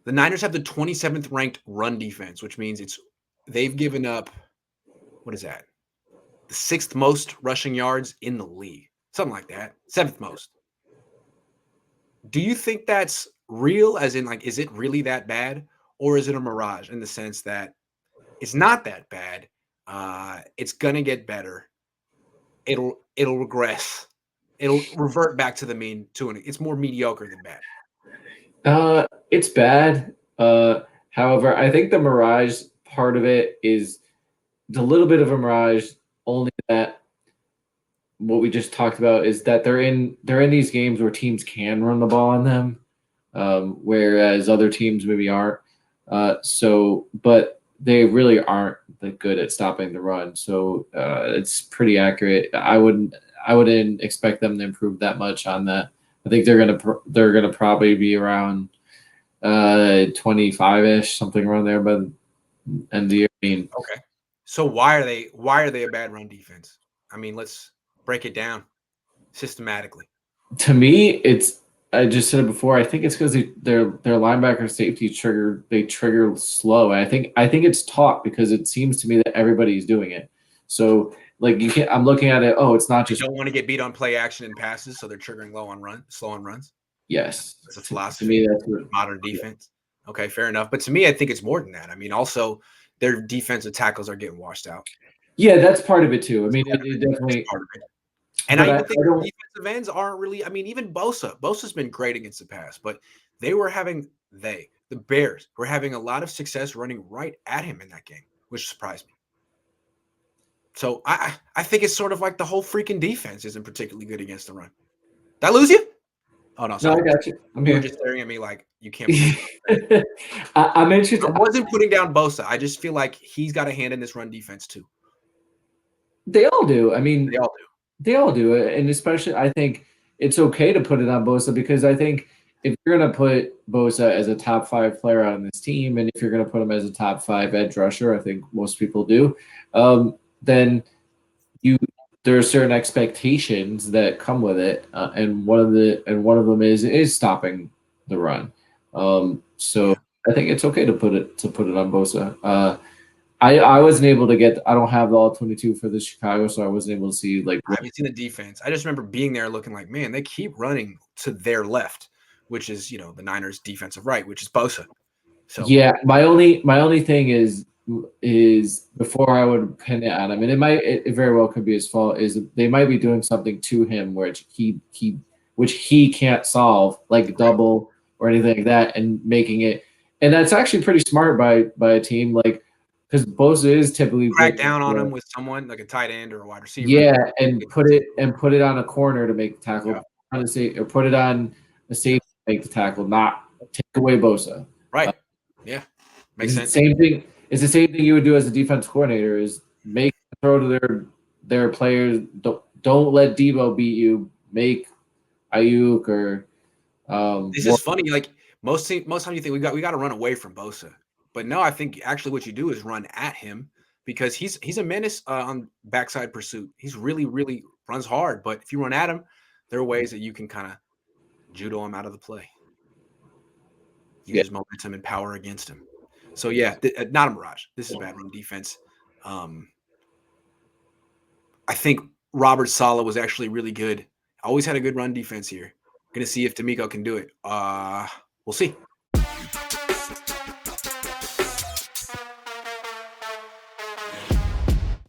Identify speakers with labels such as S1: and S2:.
S1: The Niners have the 27th ranked run defense, which means they've given up, what is that? The 6th most rushing yards in the league. Something like that. 7th most. Do you think that's real? As in, like, is it really that bad? Or is it a mirage in the sense that it's not that bad? It's gonna get better. It'll regress. It'll revert back to the mean it's more mediocre than bad.
S2: It's bad. However, I think the mirage part of it is a little bit of a mirage. Only that what we just talked about is that they're in these games where teams can run the ball on them, whereas other teams maybe aren't. But they really aren't that good at stopping the run. So it's pretty accurate. I wouldn't expect them to improve that much on that. I think they're gonna probably be around 25-ish, something around there by the end of the year. I mean,
S1: Okay. So why are they a bad run defense? I mean, let's break it down systematically.
S2: to me, it's I just said it before. I think it's because their linebacker safety trigger slow. And I think it's taught because it seems to me that everybody's doing it. So like you can't. I'm looking at it. Oh, it's not
S1: They
S2: just
S1: don't want to get beat on play action and passes, so they're triggering slow on runs.
S2: yes.
S1: That's a
S2: To me,
S1: philosophy,
S2: that's what.
S1: modern
S2: Yeah.
S1: defense. Okay, fair enough. But to me, I think it's more than that. I mean, also their defensive tackles are getting washed out.
S2: Yeah, that's part of it too. I
S1: That's
S2: mean,
S1: part
S2: it
S1: of it. That's
S2: definitely.
S1: part of it. And I
S2: But
S1: even
S2: I
S1: think
S2: don't.
S1: the defensive ends aren't really. I mean, even Bosa. Bosa's been great against the pass, but they were having the Bears were having a lot of success running right at him in that game, which surprised me. So I think it's sort of like the whole freaking defense isn't particularly good against the run. Did I lose you? Oh no,
S2: No, I
S1: sorry.
S2: got you. I'm
S1: You were
S2: here.
S1: just staring at me like you can't believe what I'm saying.
S2: I'm interested.
S1: I wasn't putting down Bosa. I just feel like he's got a hand in this run defense too.
S2: They all do. I mean,
S1: They all do.
S2: they all do it, and especially I think it's okay to put it on Bosa because I think if you're gonna put Bosa as a top five player on this team, and if you're gonna put him as a top five edge rusher, I think most people do, then you there are certain expectations that come with it, and one of them is stopping the run. So
S1: Yeah.
S2: I think it's okay to put it on Bosa. I wasn't able to get. I don't have the all 22 for the Chicago, so I wasn't able to see like
S1: I
S2: what.
S1: haven't seen the defense. I just remember being there looking like, man, they keep running to their left, which is, the Niners defensive right, which is Bosa. So
S2: Yeah, my only thing is before I would pin it on him, and it very well could be his fault. Is they might be doing something to him which he can't solve, like
S1: right.
S2: double or anything like that, and making it. And that's actually pretty smart by a team like because Bosa is typically
S1: Crack
S2: good.
S1: down on them with someone like a tight end or a wide receiver.
S2: Yeah, and put it on a corner to make the
S1: Yeah.
S2: tackle, on a or put it on a safety to make the tackle, not take away Bosa.
S1: Right. Yeah. Makes
S2: It's the
S1: sense.
S2: same thing. It's the same thing you would do as a defense coordinator: is make a throw to their players. Don't let Debo beat you. Make Ayuk or
S1: This
S2: more.
S1: is funny. Like most time you think we got to run away from Bosa, but no, I think actually what you do is run at him because he's a menace on backside pursuit. He's really runs hard, but if you run at him, there are ways that you can kind of judo him out of the play.
S2: Yeah,
S1: Uses momentum and power against him. So yeah, not a mirage. This is bad run defense. Um, I think Robert Sala was actually really good. Always had a good run defense here. Gonna see if D'Amico can do it. We'll see.